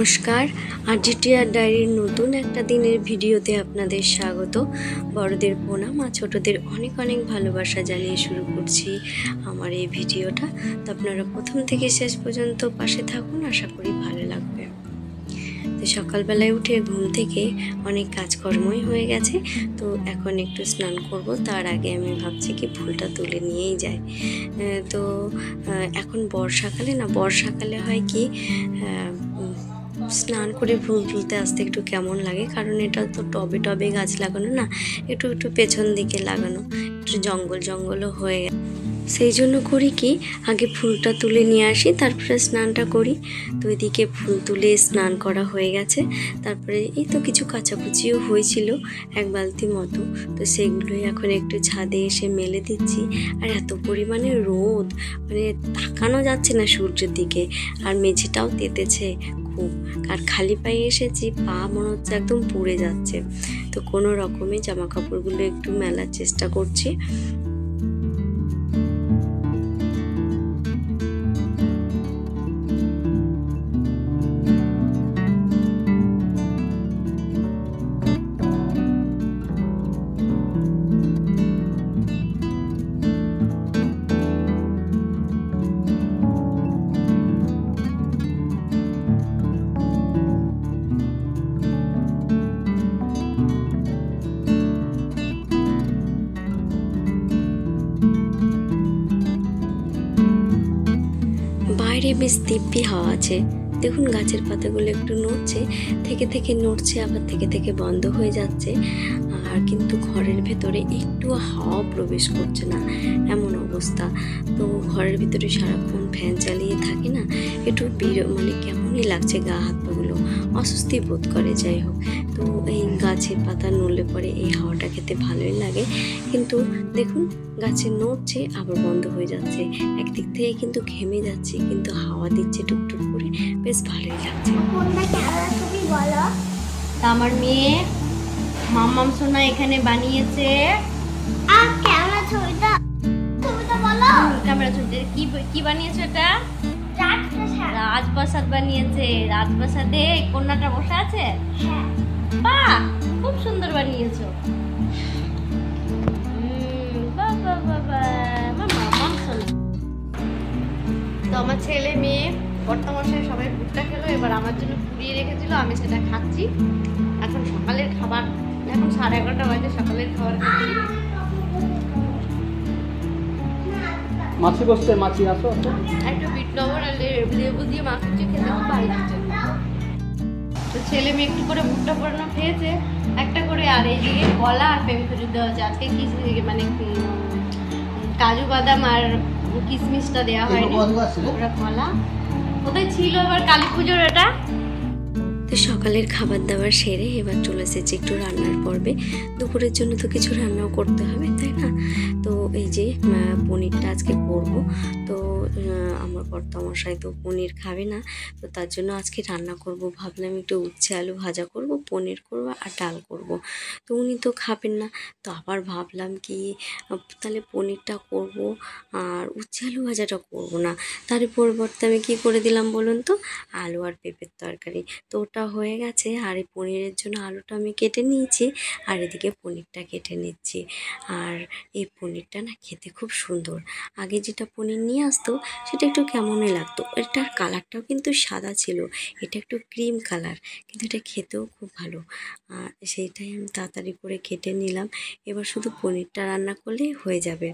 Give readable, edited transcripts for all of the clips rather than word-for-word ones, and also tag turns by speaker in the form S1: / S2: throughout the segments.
S1: নমস্কার, আরজিটিআর ডায়েরির নতুন একটা দিনের ভিডিওতে আপনাদের স্বাগত। বড়দের প্রণাম আর ছোটদের অনেক অনেক ভালোবাসা জানিয়ে শুরু করছি আমার এই ভিডিওটা। তো আপনারা প্রথম থেকে শেষ পর্যন্ত পাশে থাকুন, আশা করি ভালো লাগবে। তো সকালবেলায় উঠে ঘুম থেকে অনেক কাজকর্মই হয়ে গেছে, তো এখন একটু স্নান করব। তার আগে আমি ভাবছি কি ফুলটা তুলে নিয়েই যাই। তো এখন বর্ষাকালে হয় কি স্নান করে ফুল তুলতে আসতে একটু কেমন লাগে, কারণ এটা তো টবে টবে গাছ লাগানো না, একটু একটু পেছন দিকে লাগানো, একটু জঙ্গলও হয়ে গেছে। সেই জন্য করি কি, আগে ফুলটা তুলে নিয়ে আসি, তারপরে স্নানটা করি। তো এদিকে ফুল তুলে স্নান করা হয়ে গেছে। তারপরে এই তো কিছু কাচাকুচিও হয়েছিল, এক বালতি মতো, তো সেগুলোই এখন একটু ছাদে এসে মেলে দিচ্ছি। আর এত পরিমাণে রোদ, মানে তাকানো যাচ্ছে না সূর্যের দিকে, আর মেঝেটাও তেতেছে খুব। আর খালি পায়ে এসেছি, পা মনে হচ্ছে একদম পুড়ে যাচ্ছে। তো কোনো রকমে জামা কাপড়গুলো একটু মেলার চেষ্টা করছি। বাইরে বেশ দিব্যি হাওয়া আছে, দেখুন গাছের পাতাগুলো একটু নড়ছে, থেকে নড়ছে, আবার থেকে বন্ধ হয়ে যাচ্ছে। আর কিন্তু ঘরের ভেতরে একটু হাওয়া প্রবেশ করছে না, এমন অবস্থা। তো ঘরের ভিতরে সারাক্ষণ ফ্যান চালিয়ে থাকে না, একটু মানে কেমনই লাগছে, গা হাত পাগুলো অস্বস্তি বোধ করে। যাই হোক, তো এই গাছের পাতা নড়লে পরে এই হাওয়াটা খেতে ভালোই লাগে। কিন্তু দেখুন, গাছে নড়ছে আবার বন্ধ হয়ে যাচ্ছে, একদিক থেকে কিন্তু ঘেমে যাচ্ছে, কিন্তু হাওয়া দিচ্ছে টুকটুক করে, বেশ ভালোই লাগছে। আমার মেয়ে মাম্মাম সোনা এখানে বানিয়েছে ক্যামেরা ছবিটা কি বানিয়েছে, এটা রাজপ্রাসাদ বানিয়েছে। রাজপ্রাসাদে কন্যাটা বসে আছে। বাহ, খুব সুন্দর বানিয়েছো। তো আমার ছেলে মেয়ে বর্তমানে সবাই ভুট্টা খেলো, এবার আমার জন্য পুড়িয়ে রেখেছিল, আমি সেটা খাচ্ছি। এখন সকালের খাবার, এখন 11:30 বাজে, সকালের খাবার খাচ্ছি।
S2: মাছি বসছে, মাছি আসো।
S1: একটু বিট লবণ আর লেবু দিয়ে মাখছি, খেতে খুব ভালো লাগছে। তো ছেলে মেয়ে একটু করে ভুট্টা পোড়ানো খেয়েছে একটা করে, আর এইদিকে কলা আর পেঁপে দেওয়া হচ্ছে। আজকে কি মানে কাজু বাদাম আর কিশমিশটা দেওয়া হয়নি, ওরা কলা কোথায় ছিল। এবার কালী পুজোর এটা। তো সকালের খাবার দাবার সেরে এবার চলে এসেছি একটু রান্নার পর্বে। দুপুরের জন্য তো কিছু রান্নাও করতে হবে, তাই না? তো এই যে পনিরটা আজকে করব। তো আমার কর্তামশাই তো পনির খাবে না, তো তার জন্য আজকে রান্না করব। ভাবলাম একটু উচ্ছে আলু ভাজা করব, পনির করব আর ডাল করব। তো উনি তো খাবেন না, তো আবার ভাবলাম কি তাহলে পনিরটা করব আর উচ্ছে আলু ভাজাটা করব না, তার পরিবর্তে আমি কি করে দিলাম বলুন তো, আলু আর পেঁপের তরকারি। তো ওটা হয়ে গেছে, আর এই পনিরের জন্য আলুটা আমি কেটে নিয়েছি, আর এদিকে পনিরটা কেটে নিচ্ছি। আর এই পনিরটা না খেতে খুব সুন্দর। আগে যেটা পনির নিয়ে আসতো সেটা একটু কেমনই লাগতো, এটার কালারটাও কিন্তু সাদা ছিল, এটা একটু ক্রিম কালার, কিন্তু এটা খেতেও খুব ভালো। আর সেইটাই আমি তাড়াতাড়ি করে কেটে নিলাম। এবার শুধু পনিরটা রান্না করলেই হয়ে যাবে,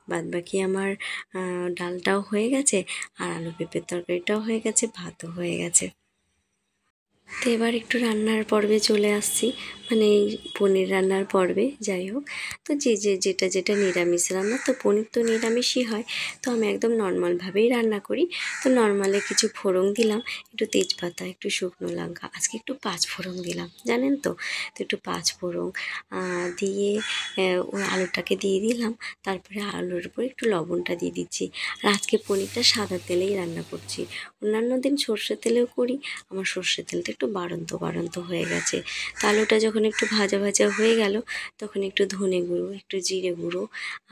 S1: বাদ বাকি আমার ডালটাও হয়ে গেছে, আর আলু পেঁপের তরকারিটাও হয়ে গেছে, ভাতও হয়ে গেছে। তো এবার একটু রান্নার পর্বে চলে আসছি, মানে এই পনির রান্নার পর্বে। যাই হোক, তো যেটা নিরামিষ রান্না, তো পনির তো নিরামিষই হয়, তো আমি একদম নর্মালভাবেই রান্না করি। তো নর্মালে কিছু ফোড়ন দিলাম, একটু তেজপাতা, একটু শুকনো লঙ্কা, আজকে একটু 5 ফোড়ন দিলাম, জানেন তো। তো একটু 5 ফোড়ন দিয়ে ওই আলুটাকে দিয়ে দিলাম, তারপরে আলুর উপর একটু লবণটা দিয়ে দিচ্ছি। আর আজকে পনিরটা সাদা তেলেই রান্না করছি, অন্যান্য দিন সর্ষের তেলেও করি, আমার সর্ষের তেলটা একটু বাড়ন্ত হয়ে গেছে। তো আলুটা যখন একটু ভাজা হয়ে গেল, তখন একটু ধনে গুঁড়ো, একটু জিরে গুঁড়ো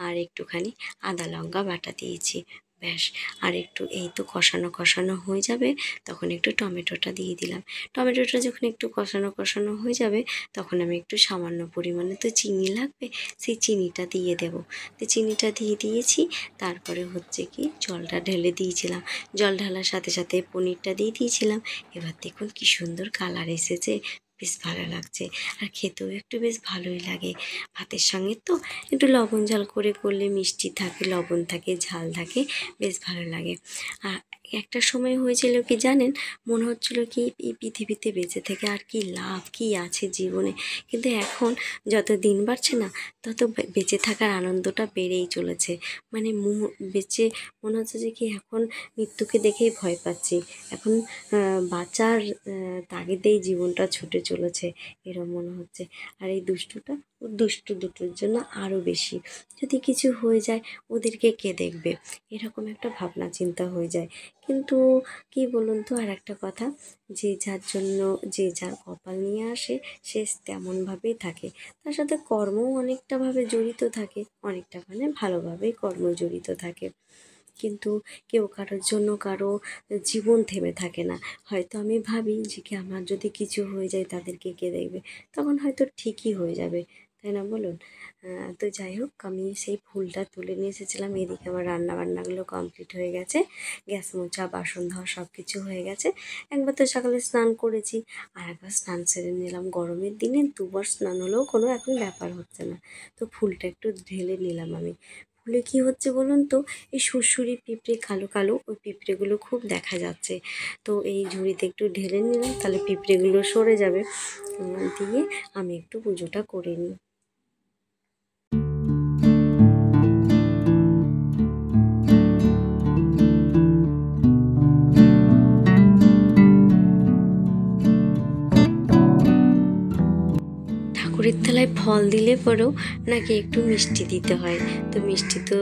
S1: আর একটুখানি আদা লঙ্কা বাটা দিয়েছি,
S3: ব্যাস। আর একটু এই তো কষানো কষানো হয়ে যাবে, তখন একটু টমেটোটা দিয়ে দিলাম। টমেটোটা যখন একটু কষানো কষানো হয়ে যাবে, তখন আমি একটু সামান্য পরিমাণে তো চিনি লাগবে, সেই চিনিটা দিয়ে দেব। তো চিনিটা দিয়ে দিয়েছি, তারপরে হচ্ছে কি জলটা ঢেলে দিয়েছিলাম। জল ঢালার সাথে সাথে পনিরটা দিয়ে দিয়েছিলাম। এবার দেখুন কি সুন্দর কালার এসেছে, বেশ ভালো লাগছে। আর খেতেও একটু বেশ ভালোই লাগে। ভাতের সঙ্গে তো একটু লবণ ঝাল করে করলে মিষ্টি থাকে, লবণ থাকে, ঝাল থাকে, বেশ ভালো লাগে। আর একটা সময় হয়েছিল কি জানেন, মনে হচ্ছিল কি এই পৃথিবীতে বেঁচে থেকে আর কি লাভ, কি আছে জীবনে। কিন্তু এখন যত দিন বাড়ছে না, তত বেঁচে থাকার আনন্দটা বেড়েই চলেছে। মানে বেঁচে মনে হচ্ছে যে কি এখন মৃত্যুকে দেখেই ভয় পাচ্ছি। এখন বাঁচার তাগিদেই জীবনটা ছুটে চলেছে, এরম মনে হচ্ছে। আর এই দুষ্টু দুটোর জন্য আরও বেশি, যদি কিছু হয়ে যায় ওদেরকে কে দেখবে, এরকম একটা ভাবনা চিন্তা হয়ে যায়। কিন্তু কি বলুন তো, আর একটা কথা, যে যার জন্য যে যার কপাল নিয়ে আসে সে তেমনভাবেই থাকে। তার সাথে কর্মও অনেকটাভাবে জড়িত থাকে, অনেকটা মানে ভালোভাবেই কর্ম জড়িত থাকে। কিন্তু কেউ কারোর জন্য কারো জীবন থেমে থাকে না। হয়তো আমি ভাবি যে কি আমার যদি কিছু হয়ে যায় তাদেরকে কে দেখবে, তখন হয়তো ঠিকই হয়ে যাবে, তাই না বলুন? তো যাই হোক, আমি সেই ফুলটা তুলে নিয়ে এসেছিলাম। এদিকে আমার রান্নাবান্নাগুলো কমপ্লিট হয়ে গেছে, গ্যাস মোছা, বাসন ধোয়া সব কিছু হয়ে গেছে। একবার তো সকালে স্নান করেছি, আর একবার স্নান সেরে নিলাম। গরমের দিনে দুবার স্নান হলেও কোনো এখন ব্যাপার হচ্ছে না। তো ফুলটা একটু ঢেলে নিলাম আমি। ফুলে কী হচ্ছে বলুন তো, এই সুড়সুড়ি পিঁপড়ে, কালো কালো ওই পিঁপড়েগুলো খুব দেখা যাচ্ছে। তো এই ঝুড়িতে একটু ঢেলে নিলাম, তাহলে পিঁপড়েগুলো সরে যাবে। দিয়ে আমি একটু পুজোটা করে নিই। ঠাকুরের থালায় ফল দিলে পরেও নাকি একটু মিষ্টি দিতে হয়। তো মিষ্টি তো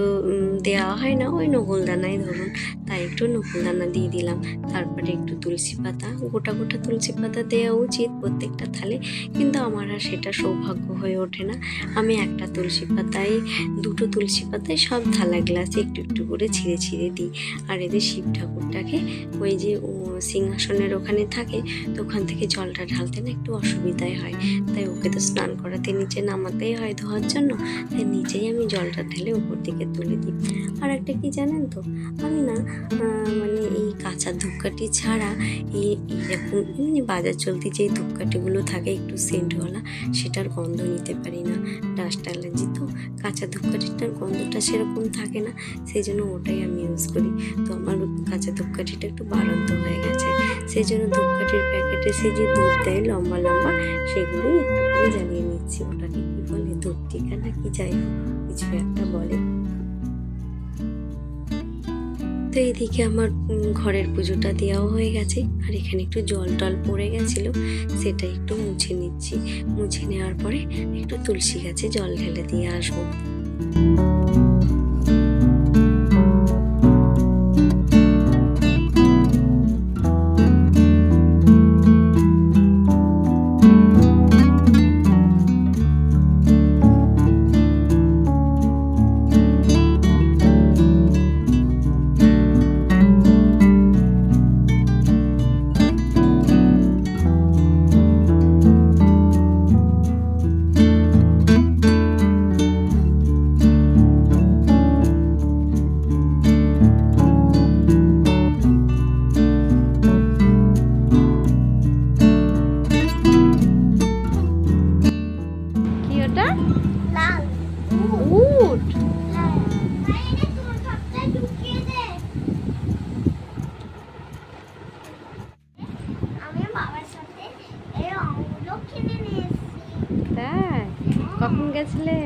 S3: দেওয়া হয় না, ওই নকুলদানাই ধরুন, তাই একটু নকুলদানা দিয়ে দিলাম। তারপরে একটু তুলসী পাতা, গোটা গোটা তুলসী পাতা দেওয়া উচিত প্রত্যেকটা থালে, কিন্তু আমার আর সেটা সৌভাগ্য হয়ে ওঠে না। আমি একটা তুলসী পাতায়, দুটো তুলসী পাতায় সব থালা গ্লাসে একটু একটু করে ছিঁড়ে ছিঁড়ে দিই। আর এদের শিব ঠাকুরটাকে ওই যে সিংহাসনের ওখানে থাকে, তো ওখান থেকে জলটা ঢালতে না একটু অসুবিধাই হয়, তাই ওকে তো স্নান করাতে নিচে নামাতেই হয় ধোয়ার জন্য, তাই নিচেই আমি জলটা ঢেলে উপর দিকে তুলে দিই। আর একটা কি জানেন তো, আমি না মানে এই কাঁচা ধূপকাঠি ছাড়া এইরকম এমনি বাজার চলতি যে ধূপকাঠিগুলো থাকে একটু সেন্টওয়ালা, সেটার গন্ধ নিতে পারি না। ডাস্ট অ্যালার্জি তো, কাঁচা ধূপকাঠিটার গন্ধটা সেরকম থাকে না, সেই জন্য ওটাই আমি ইউজ করি। তো আমার কাঁচা ধূপকাঠিটা একটু বাড়ন্ত হয়ে গেছে, সেই জন্য ধূপকাঠির প্যাকেটে সে যে দুধ দেয় লম্বা লম্বা, সেগুলোই একটু করে জ্বালিয়ে নিচ্ছি। ওটাকে কি বলে, দুধ টিকা না কি, যাই হোক কিছু একটা বলে। তো এইদিকে আমার ঘরের পুজোটা দেওয়াও হয়ে গেছে, আর এখানে একটু জল টল পড়ে গেছিলো, সেটা একটু মুছে নিচ্ছি। মুছে নেওয়ার পরে একটু তুলসী গাছে জল ঢেলে দিয়ে আসবো।
S1: কখন গেছিলে?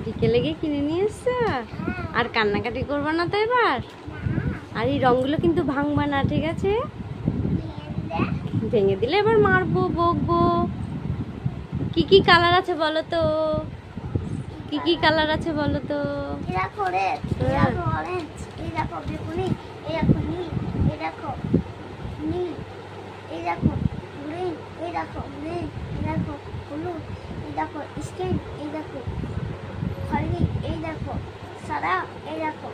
S1: বিকেলে গিয়ে কিনে নিয়ে এসছো? আর কান্নাকাটি করবো না তো এবার? আর এই রঙগুলো কিন্তু ভাঙবা না, ঠিক আছে? ভেঙে দিলে এবার মারবো, বকবো। কি কি কালার আছে বলো তো? কি কি কালার আছে বলো তো?
S4: সাদা, এই দেখো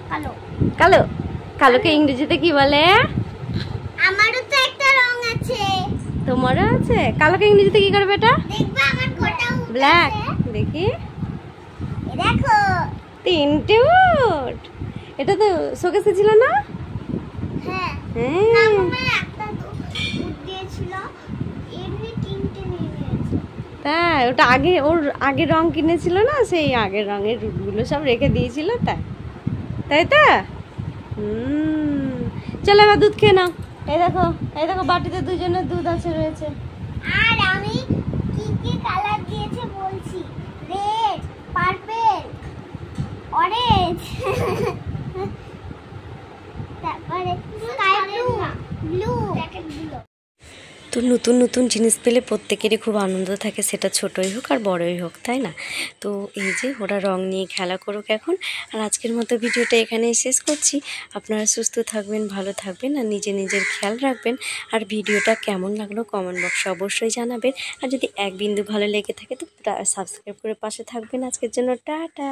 S4: কালো।
S1: কালো, কালোকে ইংরেজিতে কি বলে?
S4: আমারও তো একটা রং আছে।
S1: তোমারও আছে? কালোকে ইংরেজিতে কি করবে এটা?
S4: দেখবে আমার কোটা
S1: ব্ল্যাক। দেখি,
S4: দেখো।
S1: তিনটে উট। এটা তো শোকেসে ছিল না?
S4: হ্যাঁ,
S1: হ্যাঁ।
S4: না মামা একটা উঠ দিয়েছিল, এমনি তিনটে নিয়ে নিয়েছে।
S1: তাই? ওটা আগে ওর আগে রং কিনেছিল না, সেই আগের রঙের রুটগুলো সব রেখে দিয়েছিল, তাই তাই তো। চলো এবার দুধ খেয়ে নাও। এই দেখো বাটিতে দুজনের দুধ আছে রয়েছে।
S4: আর আমি কি কি কালার দিয়েছে বলছি, রেড, পার্পল, অরেঞ্জ, তারপরে স্কাই ব্লু, ব্লু, ব্লু।
S3: তো নতুন নতুন জিনিস পেলে প্রত্যেকেরই খুব আনন্দ থাকে, সেটা ছোটই হোক আর বড়ই হোক, তাই না? তো এই যে ওরা রং নিয়ে খেলা করুক এখন। আর আজকের মতো ভিডিওটা এখানেই শেষ করছি। আপনারা সুস্থ থাকবেন, ভালো থাকবেন আর নিজের খেয়াল রাখবেন। আর ভিডিওটা কেমন লাগলো কমেন্ট বক্সে অবশ্যই জানাবেন। আর যদি এক বিন্দু ভালো লেগে থাকে তো সাবস্ক্রাইব করে পাশে থাকবেন। আজকের জন্য টাটা।